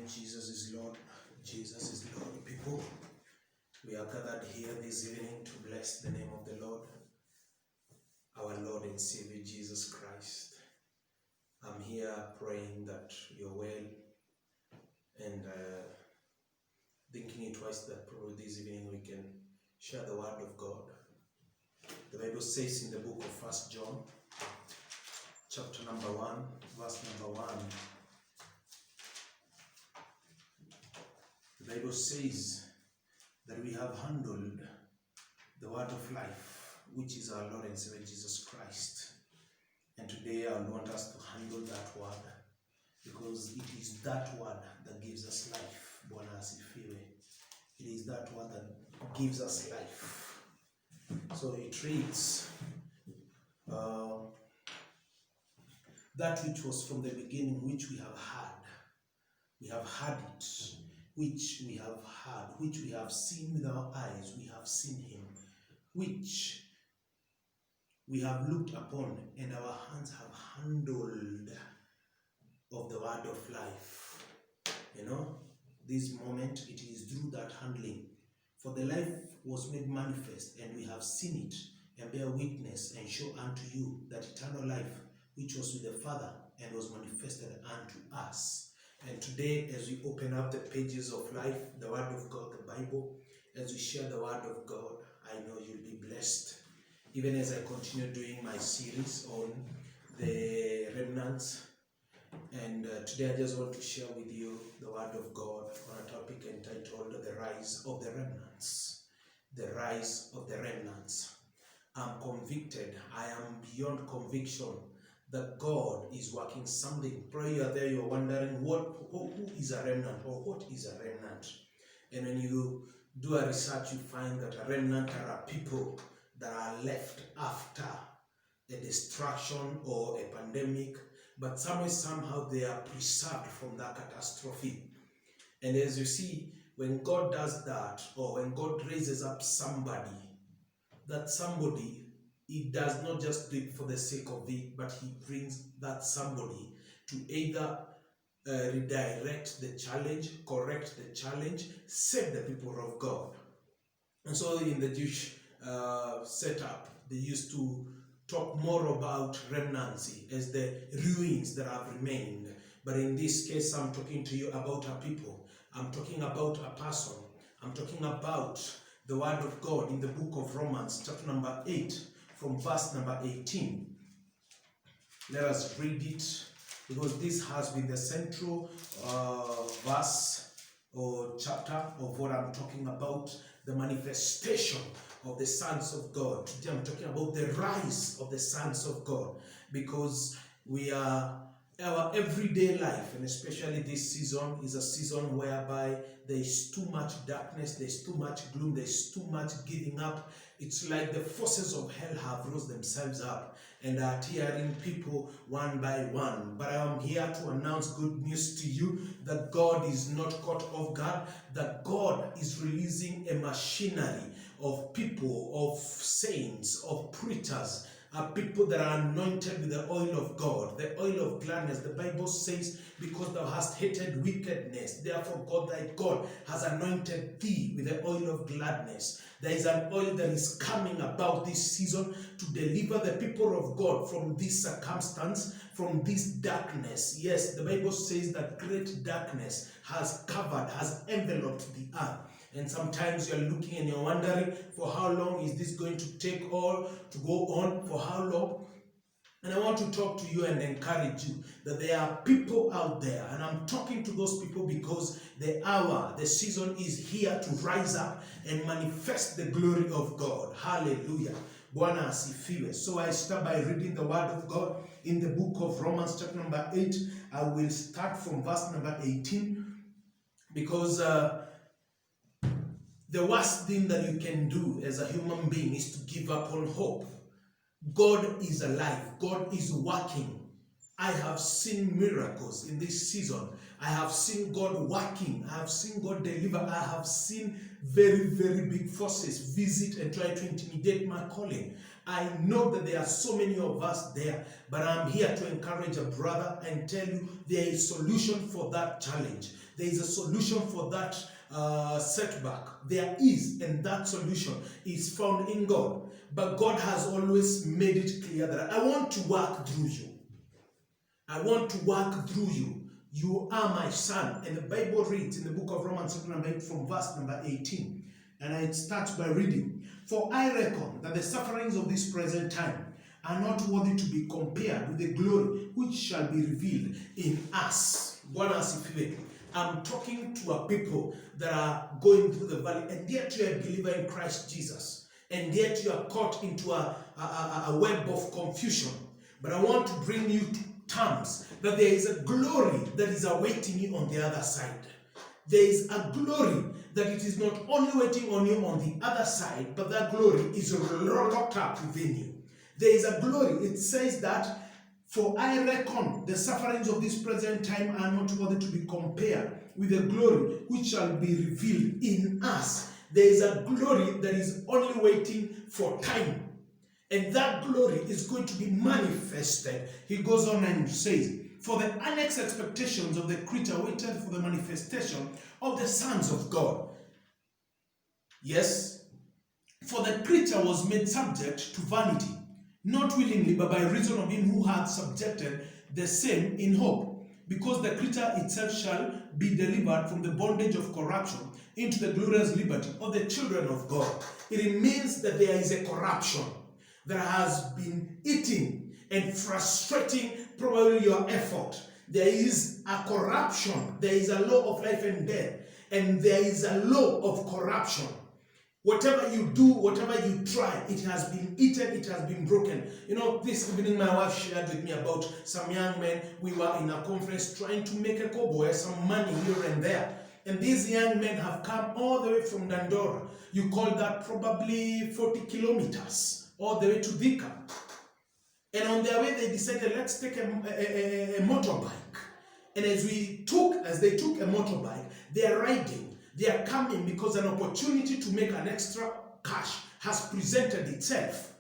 Jesus is Lord. Jesus is Lord. People, we are gathered here this evening to bless the name of the Lord, our Lord and Savior Jesus Christ. I'm here praying that you're well and thinking it twice that probably this evening we can share the word of God. The Bible says in the book of 1 John, chapter number 1, verse number 1, the Bible says that we have handled the word of life, which is our Lord and Savior Jesus Christ. And today I want us to handle that word, because it is that word that gives us life. Bwana asifiwe. It is that word that gives us life. So it reads, that which was from the beginning, which we have had. We have had it, which we have heard, which we have seen with our eyes. We have seen him, which we have looked upon, and our hands have handled of the word of life. You know, this moment, it is through that handling. For the life was made manifest, and we have seen it, and bear witness, and show unto you that eternal life, which was with the Father, and was manifested unto us. And today, as we open up the pages of life, the word of God, the Bible, as we share the word of God, I know you'll be blessed. Even as I continue doing my series on the remnants. And today I just want to share with you the word of God on a topic entitled The Rise of the Remnants. The Rise of the Remnants. I'm convicted, I am beyond conviction that God is working something. Probably you are there, you're wondering who is a remnant, or what is a remnant? And when you do a research, you find that a remnant are people that are left after a destruction or a pandemic, but somehow they are preserved from that catastrophe. And as you see, when God does that, or when God raises up somebody, that somebody, he does not just do it for the sake of it, but he brings that somebody to either redirect the challenge, correct the challenge, save the people of God. And so in the Jewish setup, they used to talk more about remnancy as the ruins that have remained. But in this case, I'm talking to you about a people. I'm talking about a person. I'm talking about the word of God in the book of Romans, chapter number 8, from verse number 18. Let us read it, because this has been the central verse or chapter of what I'm talking about, the manifestation of the sons of God. Today I'm talking about the rise of the sons of God, because our everyday life, and especially this season, is a season whereby there is too much darkness, there's too much gloom, there's too much giving up. It's like the forces of hell have rose themselves up and are tearing people one by one. But I am here to announce good news to you that God is not caught off guard, that God is releasing a machinery of people, of saints, of preachers, people that are anointed with the oil of God, the oil of gladness. The Bible says, because thou hast hated wickedness, therefore God thy God has anointed thee with the oil of gladness. There is an oil that is coming about this season to deliver the people of God from this circumstance, from this darkness. Yes, the Bible says that great darkness has covered, has enveloped the earth. And sometimes you're looking and you're wondering, for how long is this going to take all to go on? For how long? And I want to talk to you and encourage you that there are people out there, and I'm talking to those people because the hour, the season is here to rise up and manifest the glory of God. Hallelujah. Bwana asifiwe. So I start by reading the word of God in the book of Romans, chapter number 8. I will start from verse number 18, because the worst thing that you can do as a human being is to give up on hope. God is alive. God is working. I have seen miracles in this season. I have seen God working. I have seen God deliver. I have seen very, very big forces visit and try to intimidate my calling. I know that there are so many of us there, but I'm here to encourage a brother and tell you there is a solution for that challenge. There is a solution for that setback. There is, and that solution is found in God. But God has always made it clear that I want to work through you. I want to work through you. You are my son. And the Bible reads in the book of Romans chapter number 8 from verse number 18. And it starts by reading, "For I reckon that the sufferings of this present time are not worthy to be compared with the glory which shall be revealed in us." I'm talking to a people that are going through the valley, and yet you are a believer in Christ Jesus, and yet you are caught into a web of confusion. But I want to bring you to terms that there is a glory that is awaiting you on the other side. There is a glory that it is not only waiting on you on the other side, but that glory is locked up within you. There is a glory. It says that, "For I reckon the sufferings of this present time are not worthy to be compared with the glory which shall be revealed in us." There is a glory that is only waiting for time. And that glory is going to be manifested. He goes on and says, "For the annexed expectations of the creature waited for the manifestation of the sons of God." Yes, for the creature was made subject to vanity, not willingly, but by reason of him who had subjected the same in hope, because the creature itself shall be delivered from the bondage of corruption into the glorious liberty of the children of God. It means that there is a corruption that has been eating and frustrating probably your effort. There is a corruption. There is a law of life and death. And there is a law of corruption. Whatever you do, whatever you try, it has been eaten, it has been broken. You know, this evening my wife shared with me about some young men. We were in a conference trying to make a kobo, some money here and there. And these young men have come all the way from Dandora. You call that probably 40 kilometers. All the way to Thika. And on their way they decided, let's take a motorbike. And as they took a motorbike, they are riding, they are coming because an opportunity to make an extra cash has presented itself.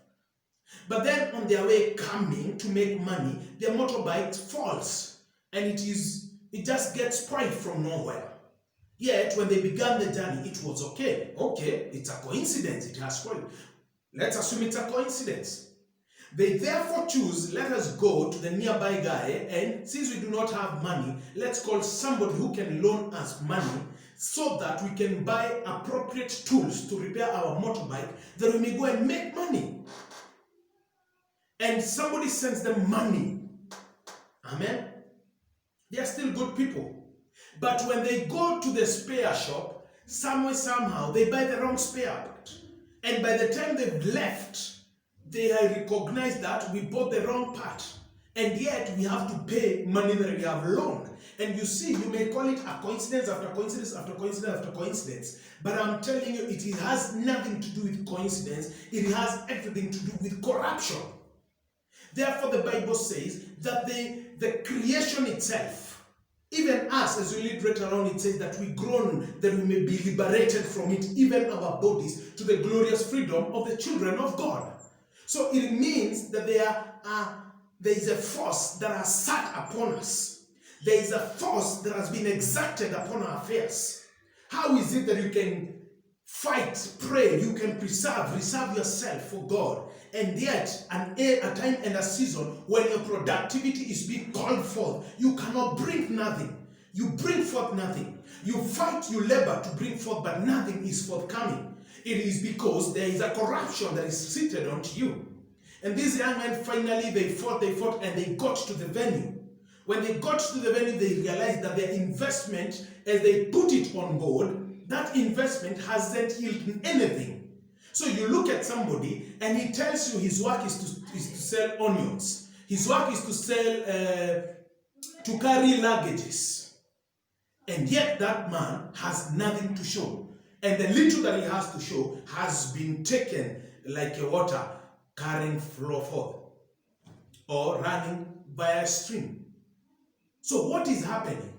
But then on their way coming to make money, their motorbike falls. And it just gets spoiled from nowhere. Yet when they began the journey, it was okay. Okay, it's a coincidence, it has spoiled. Let's assume it's a coincidence. They therefore choose, let us go to the nearby guy, and since we do not have money, let's call somebody who can loan us money so that we can buy appropriate tools to repair our motorbike, that we may go and make money. And somebody sends them money. Amen? They are still good people. But when they go to the spare shop, somehow, they buy the wrong spare part. And by the time they've left, they recognize that we bought the wrong part. And yet we have to pay money that we have loaned. And you see, you may call it a coincidence after coincidence after coincidence after coincidence. But I'm telling you, it has nothing to do with coincidence. It has everything to do with corruption. Therefore, the Bible says that the creation itself, even us, as we read right around, it says that we groan that we may be liberated from it, even our bodies, to the glorious freedom of the children of God. So it means that there is a force that has sat upon us. There is a force that has been exacted upon our affairs. How is it that you can fight, pray, you can reserve yourself for God, and yet a time and a season when your productivity is being called forth, you cannot bring nothing. You bring forth nothing. You fight, you labor to bring forth, but nothing is forthcoming. It is because there is a corruption that is seated onto you. And these young men finally, they fought, and they got to the venue. When they got to the venue, they realized that their investment, as they put it on board, that investment hasn't yielded anything. So you look at somebody and he tells you his work is to sell onions. His work is to sell, to carry luggages. And yet that man has nothing to show. And the little that he has to show has been taken like a water carrying flow forth, or running via a stream. So what is happening?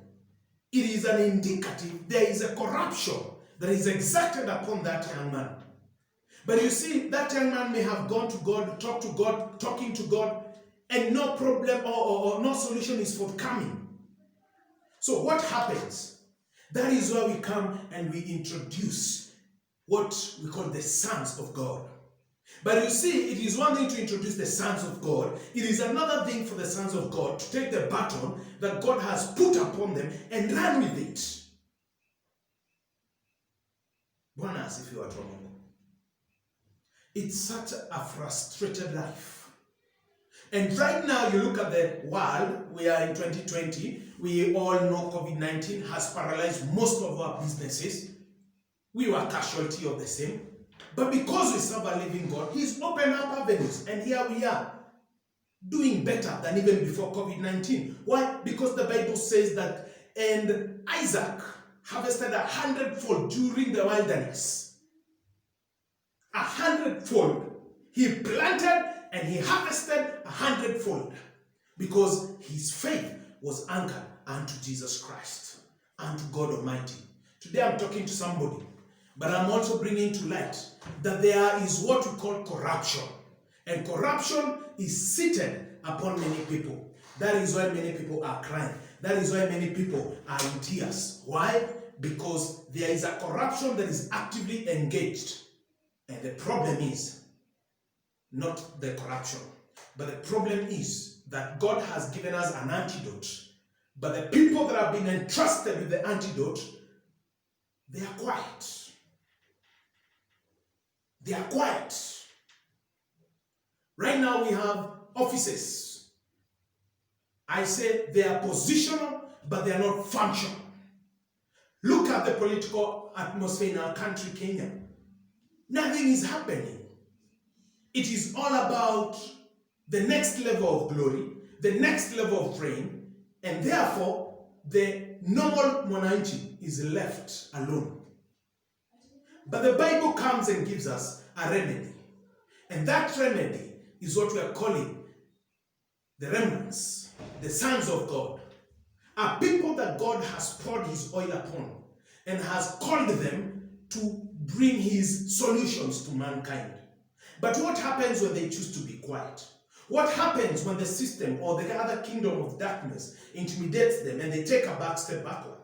It is an indicative. There is a corruption that is exacted upon that young man. But you see, that young man may have gone to God, talked to God, talking to God, and no problem or no solution is forthcoming. So what happens? That is where we come and we introduce what we call the sons of God. But you see, it is one thing to introduce the sons of God. It is another thing for the sons of God to take the baton that God has put upon them and run with it. Bwana asifiwe watu wa Mungu. It's such a frustrated life. And right now, you look at the world, we are in 2020, we all know COVID-19 has paralyzed most of our businesses. We were casualty of the same. But because we serve a living God, He's opened up avenues. And here we are, doing better than even before COVID-19. Why? Because the Bible says that, and Isaac harvested 100-fold during the wilderness. 100-fold. He planted and he harvested 100-fold because his faith was anchored unto Jesus Christ, unto God Almighty. Today I'm talking to somebody, but I'm also bringing to light that there is what we call corruption. And corruption is seated upon many people. That is why many people are crying. That is why many people are in tears. Why? Because there is a corruption that is actively engaged. And the problem is not the corruption, but the problem is that God has given us an antidote. But the people that have been entrusted with the antidote, they are quiet. They are quiet. Right now we have offices. I say they are positional, but they are not functional. Look at the political atmosphere in our country, Kenya. Nothing is happening. It is all about the next level of glory, the next level of reign, and therefore the normal monarchy is left alone. But the Bible comes and gives us a remedy. And that remedy is what we are calling the remnants, the sons of God. Are people that God has poured His oil upon and has called them to bring His solutions to mankind. But what happens when they choose to be quiet? What happens when the system or the other kingdom of darkness intimidates them and they take a back step backward?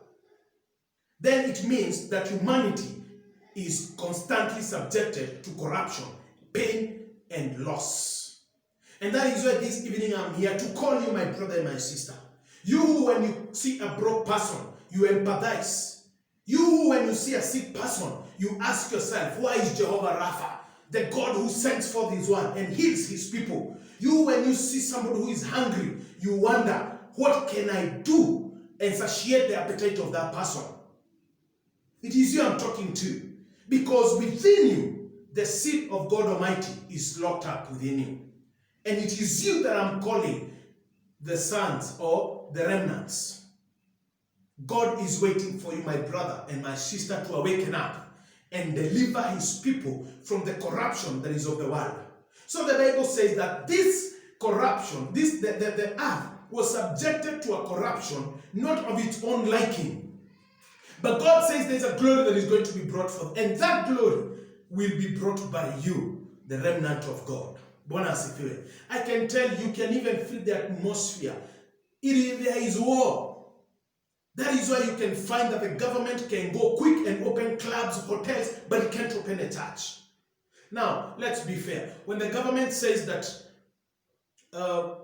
Then it means that humanity is constantly subjected to corruption, pain, and loss. And that is why this evening I'm here to call you my brother and my sister. You, when you see a broke person, you empathize. You, when you see a sick person, you ask yourself, why is Jehovah Rapha, the God who sends forth His word and heals His people? You, when you see somebody who is hungry, you wonder, what can I do and satiate the appetite of that person? It is you I'm talking to. Because within you, the seed of God Almighty is locked up within you. And it is you that I'm calling the sons or the remnants. God is waiting for you, my brother and my sister, to awaken up and deliver His people from the corruption that is of the world. So the Bible says that this corruption, the earth was subjected to a corruption not of its own liking. But God says there's a glory that is going to be brought forth. And that glory will be brought by you, the remnant of God. Bwana asifiwe. I can tell you can even feel the atmosphere. There is war. That is why you can find that the government can go quick and open clubs, hotels, but it can't open a church. Now, let's be fair. When the government says that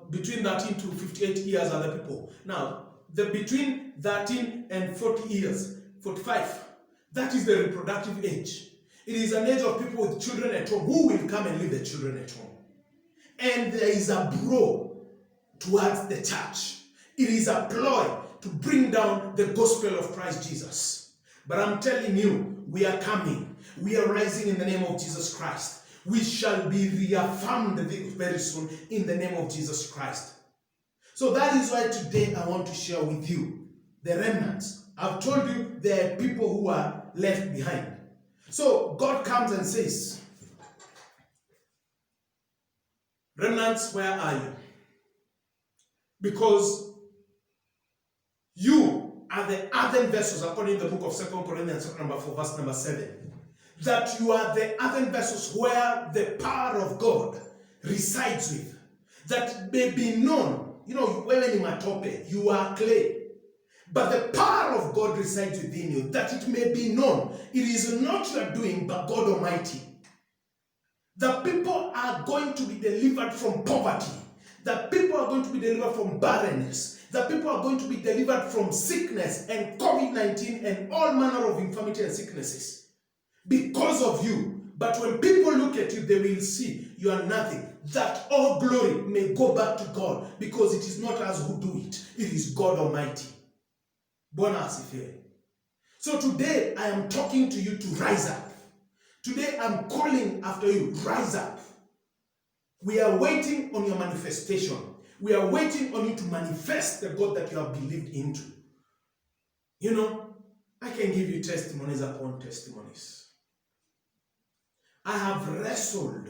between 13 to 58 years are the people. Now, the between 13 and 40 years, 45, that is the reproductive age. It is an age of people with children at home who will come and leave the children at home. And there is a blow towards the church. It is a ploy to bring down the gospel of Christ Jesus. But I'm telling you, we are coming. We are rising in the name of Jesus Christ. We shall be reaffirmed very soon in the name of Jesus Christ. So that is why today I want to share with you the remnants. I've told you there are people who are left behind. So God comes and says, remnants, where are you? Because you are the earthen vessels, according to the book of 2 Corinthians chapter number 4, verse number 7. That you are the earthen vessels where the power of God resides with. That may be known. You know, when in matope, you are clay. But the power of God resides within you, that it may be known. It is not your doing, but God Almighty. The people are going to be delivered from poverty. The people are going to be delivered from barrenness. The people are going to be delivered from sickness and COVID-19 and all manner of infirmity and sicknesses because of you. But when people look at you, they will see you are nothing. That all glory may go back to God, because it is not us who do it. It is God Almighty. Bwana asifiwe. So today I am talking to you to rise up. Today I'm calling after you, rise up. We are waiting on your manifestation. We are waiting on you to manifest the God that you have believed into. You know, I can give you testimonies upon testimonies. I have wrestled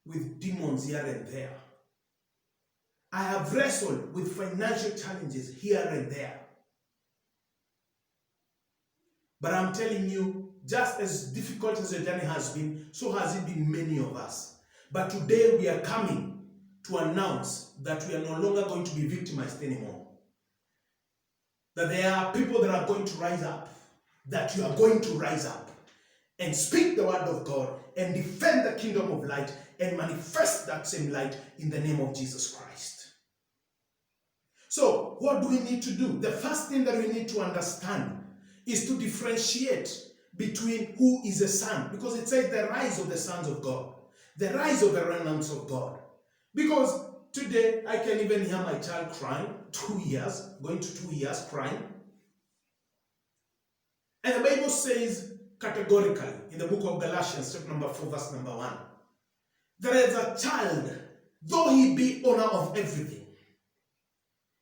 with demons here and there. I have wrestled with financial challenges here and there. But I'm telling you, just as difficult as the journey has been, so has it been many of us. But today we are coming to announce that we are no longer going to be victimized anymore. That there are people that are going to rise up, that you are going to rise up and speak the word of God and defend the kingdom of light and manifest that same light in the name of Jesus Christ. So, what do we need to do? The first thing that we need to understand is to differentiate between who is a son. Because it says the rise of the sons of God. The rise of the remnants of God. Because today, I can even hear my child crying, 2 years, going to 2 years crying. And the Bible says categorically in the book of Galatians, chapter number 4, verse number 1, there is a child, though he be owner of everything,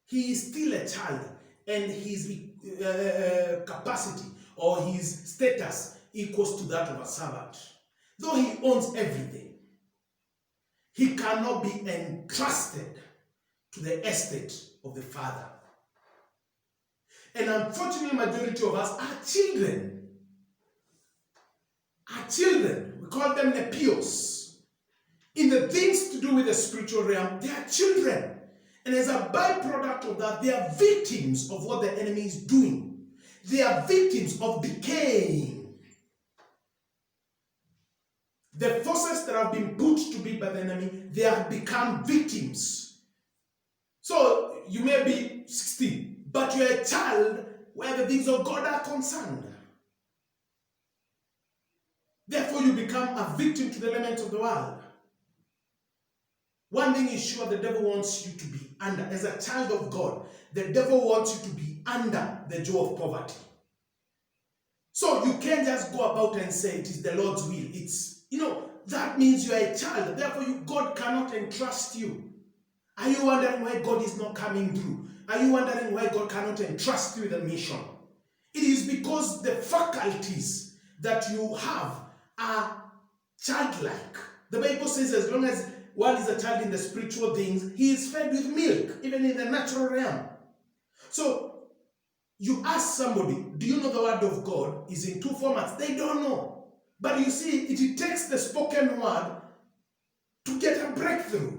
he is still a child, and his capacity or his status equals to that of a servant. Though he owns everything, he cannot be entrusted to the estate of the father. And unfortunately, majority of us are children. Are children. We call them nepios. In the things to do with the spiritual realm, they are children. And as a byproduct of that, they are victims of what the enemy is doing. They are victims of decaying. The forces that have been put to be by the enemy, they have become victims. So you may be 16, but you're a child where the things of God are concerned. Therefore, you become a victim to the elements of the world. One thing is sure, the devil wants you to be under. As a child of God, the devil wants you to be under the jaw of poverty. So you can't just go about and say it is the Lord's will. It's, that means you are a child. Therefore, God cannot entrust you. Are you wondering why God is not coming through? Are you wondering why God cannot entrust you with a mission? It is because the faculties that you have are childlike. The Bible says as long as one is a child in the spiritual things, he is fed with milk, even in the natural realm. So, you ask somebody, do you know the word of God is in two formats? They don't know. But you see, it takes the spoken word to get a breakthrough.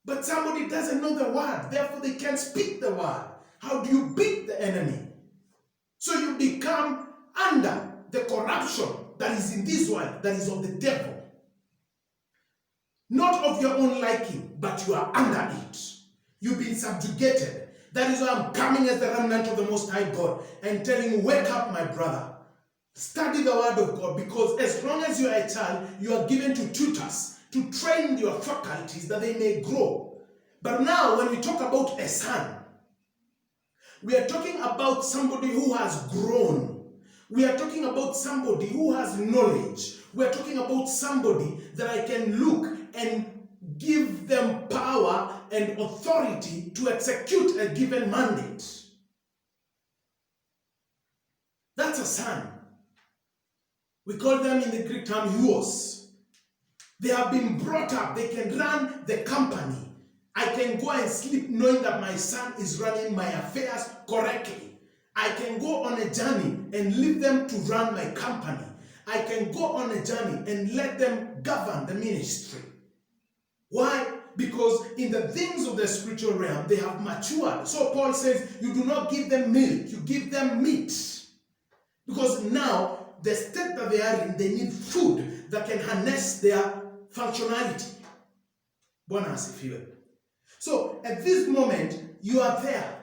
But somebody doesn't know the word, therefore they can't speak the word. How do you beat the enemy? So you become under the corruption that is in this world, that is of the devil. Not of your own liking, but you are under it. You've been subjugated. That is why I'm coming as the remnant of the Most High God and telling you, wake up, my brother. Study the word of God, because as long as you are a child, you are given to tutors to train your faculties that they may grow. But now, when we talk about a son, we are talking about somebody who has grown. We are talking about somebody who has knowledge. We are talking about somebody that I can look and give them power and authority to execute a given mandate. That's a son. We call them in the Greek term huios. They have been brought up. They can run the company. I can go and sleep knowing that my son is running my affairs correctly. I can go on a journey and leave them to run my company. I can go on a journey and let them govern the ministry. Why? Because in the things of the spiritual realm, they have matured. So Paul says, you do not give them milk, you give them meat. Because now, the state that they are in, they need food that can harness their functionality. Bwana asifiwe. So, at this moment, you are there.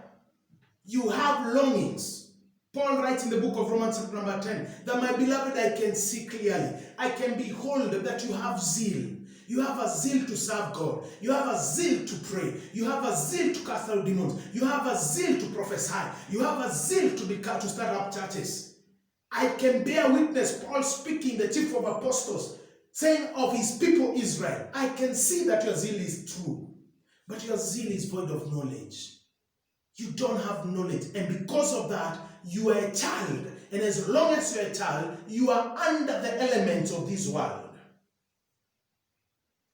You have longings. Paul writes in the book of Romans chapter number 10, that my beloved, I can see clearly. I can behold that you have zeal. You have a zeal to serve God. You have a zeal to pray. You have a zeal to cast out demons. You have a zeal to prophesy. You have a zeal to start up churches. I can bear witness, Paul speaking, the chief of apostles, saying of his people Israel, I can see that your zeal is true, but your zeal is void of knowledge. You don't have knowledge, and because of that, you are a child, and as long as you're a child, you are under the elements of this world.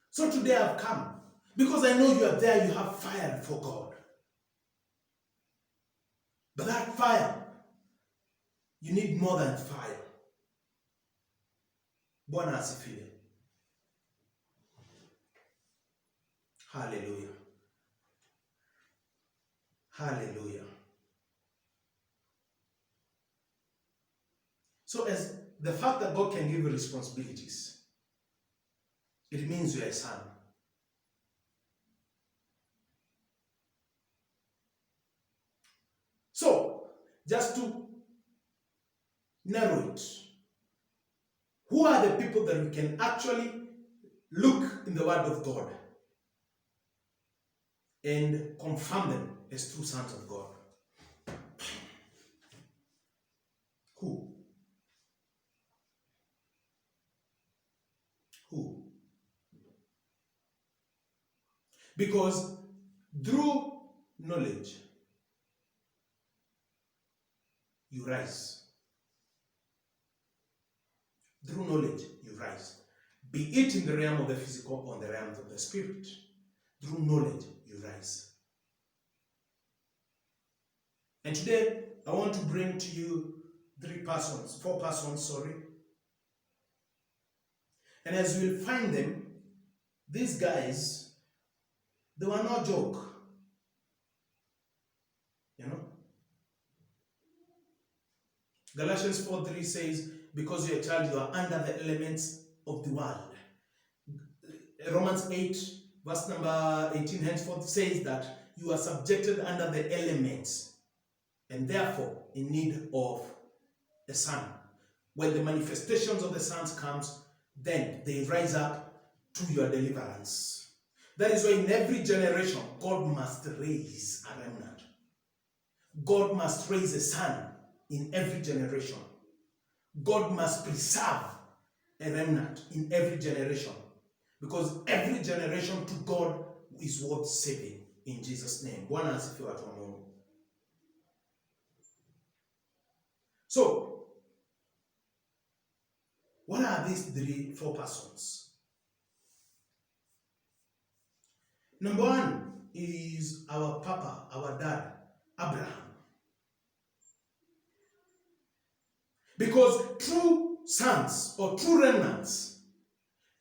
So today I've come, because I know you are there, you have fire for God. But that fire, you need more than fire. Bwana asifiwe. Hallelujah. Hallelujah. So as the fact that God can give you responsibilities, it means you are a son. So, just to narrow it, who are the people that we can actually look in the Word of God and confirm them as true sons of God? Who? Who? Because through knowledge, you rise. Through knowledge, you rise. Be it in the realm of the physical or the realms of the spirit. Through knowledge, you rise. And today, I want to bring to you four persons. And as you will find them, these guys, they were no joke. You know? Galatians 4:3 says, because you're a child, you are under the elements of the world. Romans 8, verse number 18, henceforth says that you are subjected under the elements and therefore in need of a son. When the manifestations of the sons comes, then they rise up to your deliverance. That is why in every generation, God must raise a remnant. God must raise a son in every generation. God must preserve a remnant in every generation. Because every generation to God is worth saving in Jesus' name. Bwana asifiwe watu wa Mungu. So, what are these four persons? Number one is our papa, our dad, Abraham. Because true sons or true remnants,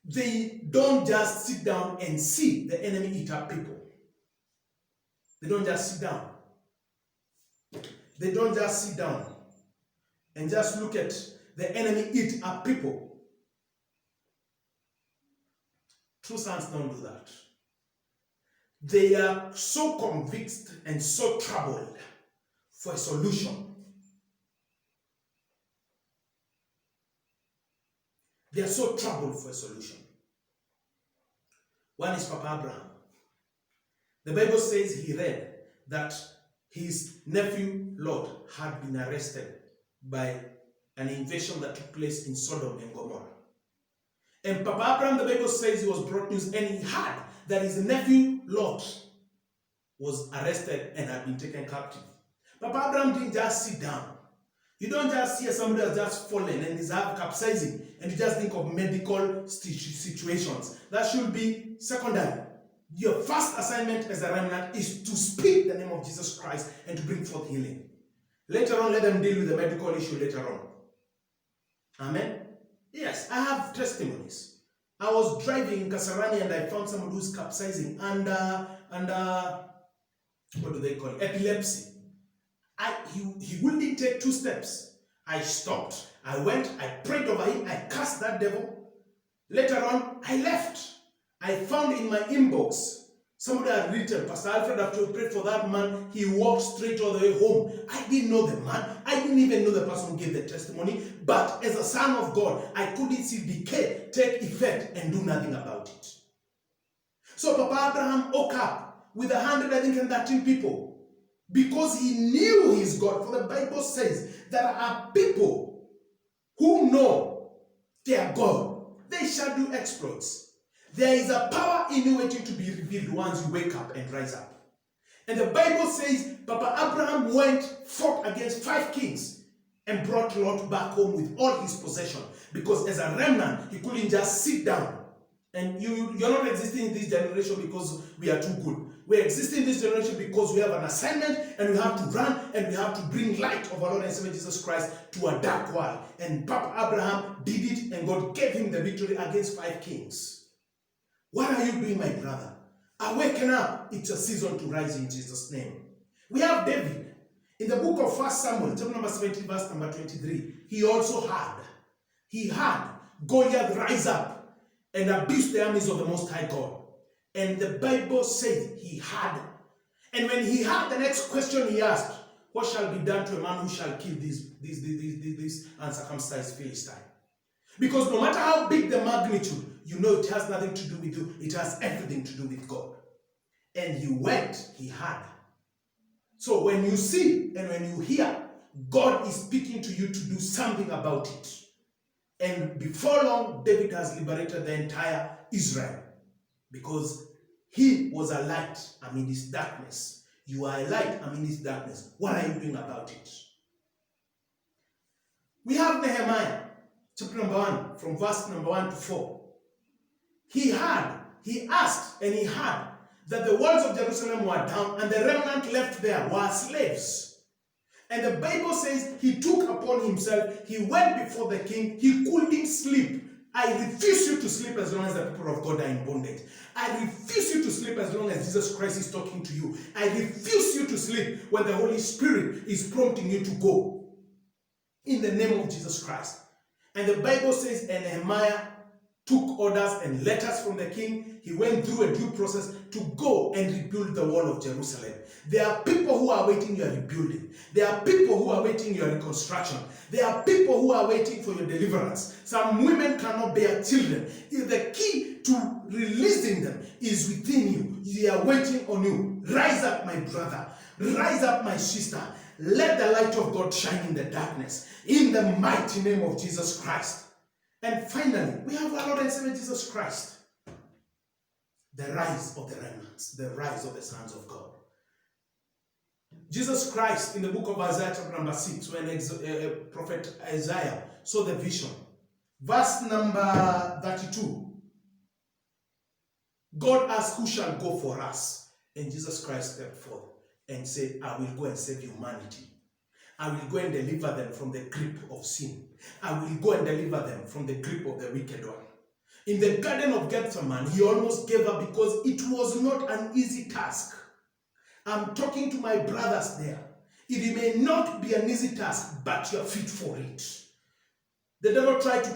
they don't just sit down and see the enemy eat up people. They don't just sit down. They don't just sit down and just look at the enemy eat up people. True sons don't do that. They are so convinced and so troubled for a solution. They are so troubled for a solution. One is Papa Abraham. The Bible says he read that his nephew Lot had been arrested by an invasion that took place in Sodom and Gomorrah. And Papa Abraham, the Bible says he was brought news and he heard that his nephew Lot was arrested and had been taken captive. Papa Abraham didn't just sit down. You don't just see somebody has just fallen and is capsizing and you just think of medical situations. That should be secondary. Your first assignment as a remnant is to speak the name of Jesus Christ and to bring forth healing. Later on, let them deal with the medical issue later on. Amen? Yes, I have testimonies. I was driving in Kasarani and I found someone who's capsizing under what do they call it? Epilepsy. He wouldn't take 2 steps. I stopped. I went, I prayed over him, I cast that devil. Later on, I left. I found in my inbox, somebody had written, Pastor Alfred, after we prayed for that man, he walked straight all the way home. I didn't know the man. I didn't even know the person who gave the testimony. But as a son of God, I couldn't see decay take effect and do nothing about it. So Papa Abraham woke up with 113 people because he knew his God. For the Bible says there are people who know their God. They shall do exploits. There is a power in you waiting to be revealed once you wake up and rise up. And the Bible says Papa Abraham fought against 5 kings and brought Lot back home with all his possession. Because as a remnant, he couldn't just sit down. And you're not existing in this generation because we are too good. We're existing in this generation because we have an assignment and we have to run and we have to bring light of our Lord and Savior Jesus Christ to a dark world. And Papa Abraham did it and God gave him the victory against 5 kings. What are you doing, my brother? Awaken up. It's a season to rise in Jesus' name. We have David. In the book of 1 Samuel, chapter number 17, verse number 23, he also had Goliath rise up and abuse the armies of the Most High God. And the Bible says he had. And when he had, the next question he asked, what shall be done to a man who shall kill this uncircumcised Philistine? Because no matter how big the magnitude, you know it has nothing to do with you. It has everything to do with God. And he had. So when you see and when you hear, God is speaking to you to do something about it. And before long, David has liberated the entire Israel. Because he was a light amid this darkness. You are a light amid this darkness. What are you doing about it? We have Nehemiah, chapter number 1, from verse number 1 to 4. He asked, and he heard that the walls of Jerusalem were down and the remnant left there were slaves. And the Bible says he took upon himself, he went before the king, he couldn't sleep. I refuse you to sleep as long as the people of God are in bondage. I refuse you to sleep as long as Jesus Christ is talking to you. I refuse you to sleep when the Holy Spirit is prompting you to go. In the name of Jesus Christ. And the Bible says, and Nehemiah took orders and letters from the king. He went through a due process to go and rebuild the wall of Jerusalem. There are people who are waiting your rebuilding. There are people who are waiting your reconstruction. There are people who are waiting for your deliverance. Some women cannot bear children. The key to releasing them is within you. They are waiting on you. Rise up, my brother. Rise up, my sister. Let the light of God shine in the darkness. In the mighty name of Jesus Christ. And finally, we have our Lord and Savior Jesus Christ. The rise of the remnants, the rise of the sons of God. Jesus Christ, in the book of Isaiah, chapter number 6, when prophet Isaiah saw the vision, verse number 32, God asked, who shall go for us? And Jesus Christ stepped forth and said, I will go and save humanity. I will go and deliver them from the grip of sin. I will go and deliver them from the grip of the wicked one. In the Garden of Gethsemane, he almost gave up because it was not an easy task. I'm talking to my brothers there. It may not be an easy task, but you're fit for it. The devil tried to